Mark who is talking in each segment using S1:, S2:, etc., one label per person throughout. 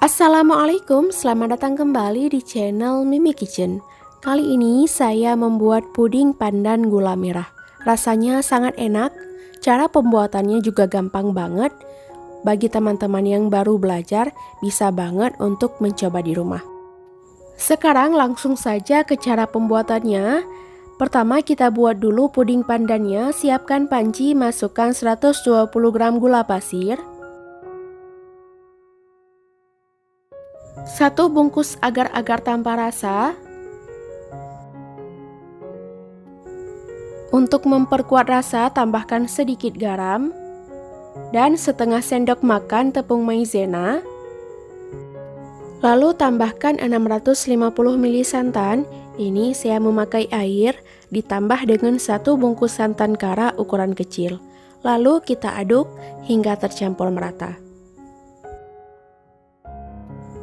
S1: Assalamualaikum, selamat datang kembali di channel Mimi Kitchen. Kali ini saya membuat puding pandan gula merah. Rasanya sangat enak, cara pembuatannya juga gampang banget. Bagi teman-teman yang baru belajar, bisa banget untuk mencoba di rumah. Sekarang langsung saja ke cara pembuatannya. Pertama kita buat dulu puding pandannya, siapkan panci, masukkan 120 gram gula pasir, 1 bungkus agar-agar tanpa rasa. Untuk memperkuat rasa, tambahkan sedikit garam dan setengah sendok makan tepung maizena. Lalu tambahkan 650 ml santan. Ini saya memakai air ditambah dengan 1 bungkus santan kara ukuran kecil. Lalu kita aduk hingga tercampur merata.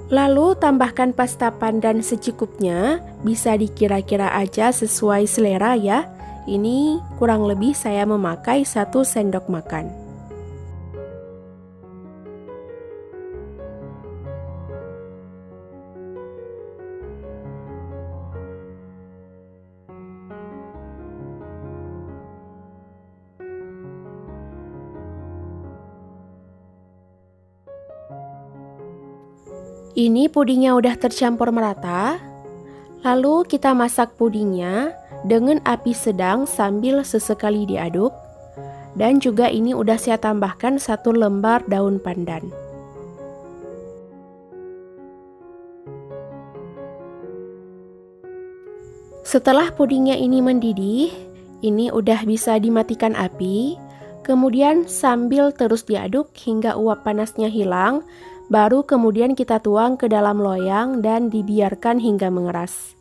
S1: Lalu tambahkan pasta pandan secukupnya, bisa dikira-kira aja sesuai selera ya. Ini kurang lebih saya memakai 1 sendok makan. Ini pudingnya udah tercampur merata. Lalu kita masak pudingnya dengan api sedang sambil sesekali diaduk. Dan juga ini udah saya tambahkan 1 lembar daun pandan. Setelah pudingnya ini mendidih, ini udah bisa dimatikan api. Kemudian sambil terus diaduk hingga uap panasnya hilang. Baru kemudian kita tuang ke dalam loyang dan dibiarkan hingga mengeras.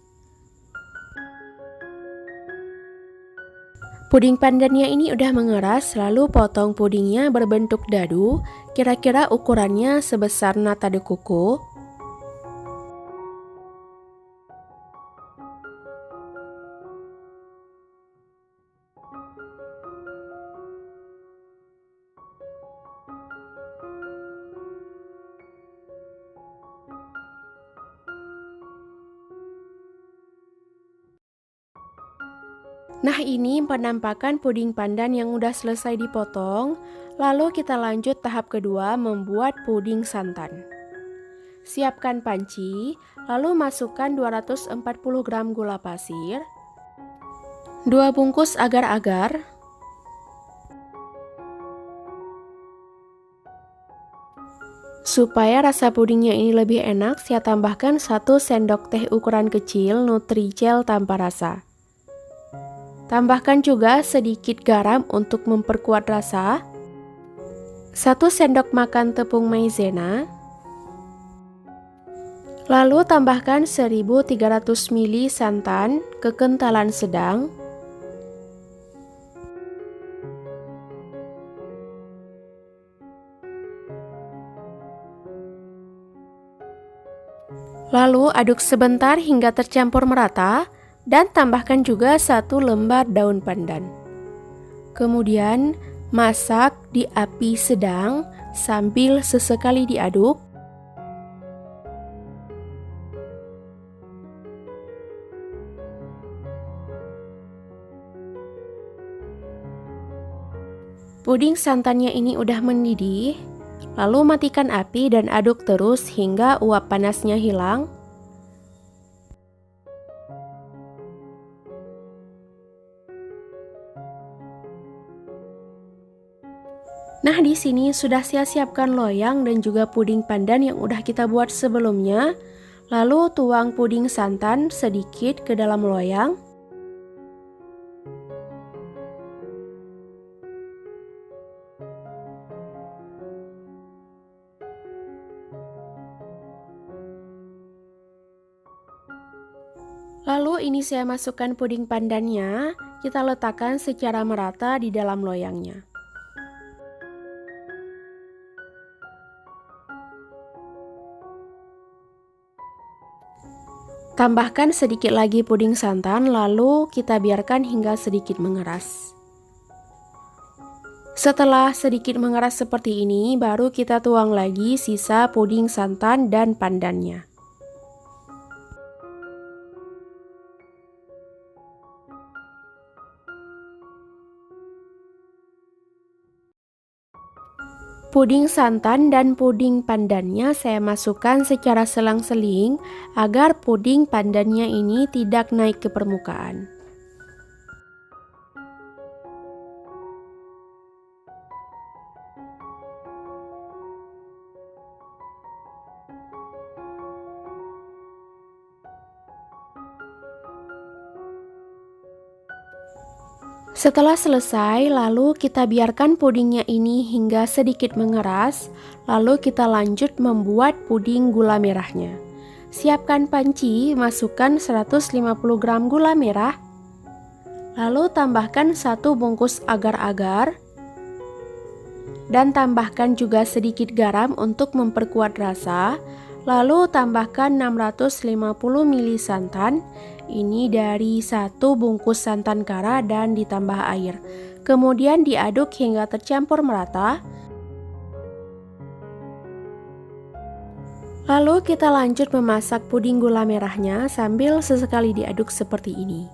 S1: Puding pandannya ini udah mengeras, lalu potong pudingnya berbentuk dadu, kira-kira ukurannya sebesar nata de coco. Nah, ini penampakan puding pandan yang udah selesai dipotong. Lalu kita lanjut tahap kedua, membuat puding santan. Siapkan panci, lalu masukkan 240 gram gula pasir, 2 bungkus agar-agar, supaya rasa pudingnya ini lebih enak, saya tambahkan 1 sendok teh ukuran kecil Nutrijel tanpa rasa. Tambahkan juga sedikit garam untuk memperkuat rasa, 1 sendok makan tepung maizena, lalu tambahkan 1300 ml santan kekentalan sedang, lalu aduk sebentar hingga tercampur merata. Dan tambahkan juga 1 lembar daun pandan. Kemudian masak di api sedang sambil sesekali diaduk. Puding santannya ini udah mendidih. Lalu matikan api dan aduk terus hingga uap panasnya hilang. Nah, di sini sudah saya siapkan loyang dan juga puding pandan yang udah kita buat sebelumnya. Lalu tuang puding santan sedikit ke dalam loyang. Lalu ini saya masukkan puding pandannya, kita letakkan secara merata di dalam loyangnya. Tambahkan sedikit lagi puding santan, lalu kita biarkan hingga sedikit mengeras. Setelah sedikit mengeras seperti ini, baru kita tuang lagi sisa puding santan dan pandannya. Puding santan dan puding pandannya saya masukkan secara selang-seling agar puding pandannya ini tidak naik ke permukaan. Setelah selesai, lalu kita biarkan pudingnya ini hingga sedikit mengeras, lalu kita lanjut membuat puding gula merahnya. Siapkan panci, masukkan 150 gram gula merah, lalu tambahkan 1 bungkus agar-agar, dan tambahkan juga sedikit garam untuk memperkuat rasa, lalu tambahkan 650 ml santan. Ini dari 1 bungkus santan kara dan ditambah air. Kemudian diaduk hingga tercampur merata. Lalu kita lanjut memasak puding gula merahnya sambil sesekali diaduk seperti ini.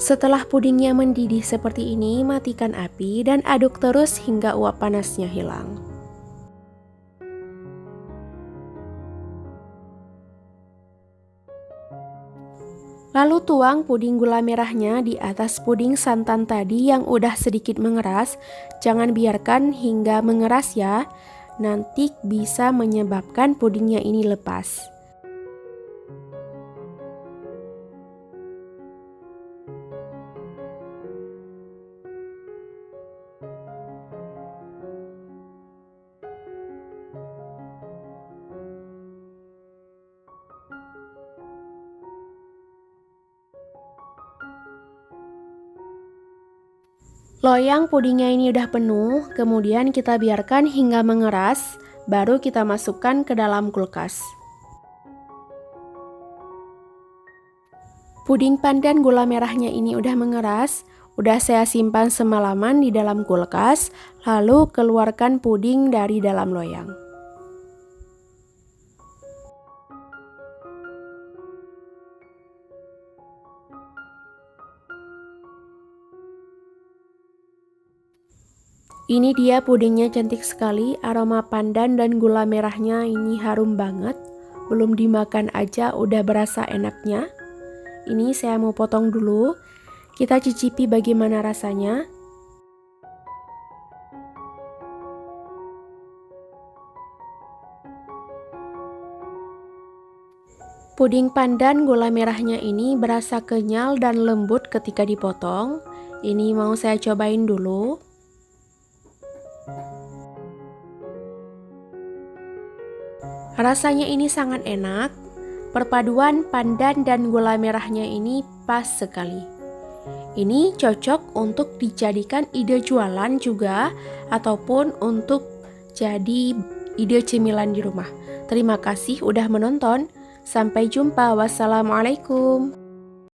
S1: Setelah pudingnya mendidih seperti ini, matikan api dan aduk terus hingga uap panasnya hilang. Lalu tuang puding gula merahnya di atas puding santan tadi yang udah sedikit mengeras. Jangan biarkan hingga mengeras ya, nanti bisa menyebabkan pudingnya ini lepas. Loyang pudingnya ini udah penuh, kemudian kita biarkan hingga mengeras, baru kita masukkan ke dalam kulkas. Puding pandan gula merahnya ini udah mengeras, udah saya simpan semalaman di dalam kulkas, lalu keluarkan puding dari dalam loyang. Ini dia pudingnya, cantik sekali, aroma pandan dan gula merahnya ini harum banget. Belum dimakan aja udah berasa enaknya. Ini saya mau potong dulu, kita cicipi bagaimana rasanya. Puding pandan gula merahnya ini berasa kenyal dan lembut ketika dipotong. Ini mau saya cobain dulu. Rasanya ini sangat enak, perpaduan pandan dan gula merahnya ini pas sekali. Ini cocok untuk dijadikan ide jualan juga, ataupun untuk jadi ide cemilan di rumah. Terima kasih udah menonton, sampai jumpa, wassalamualaikum.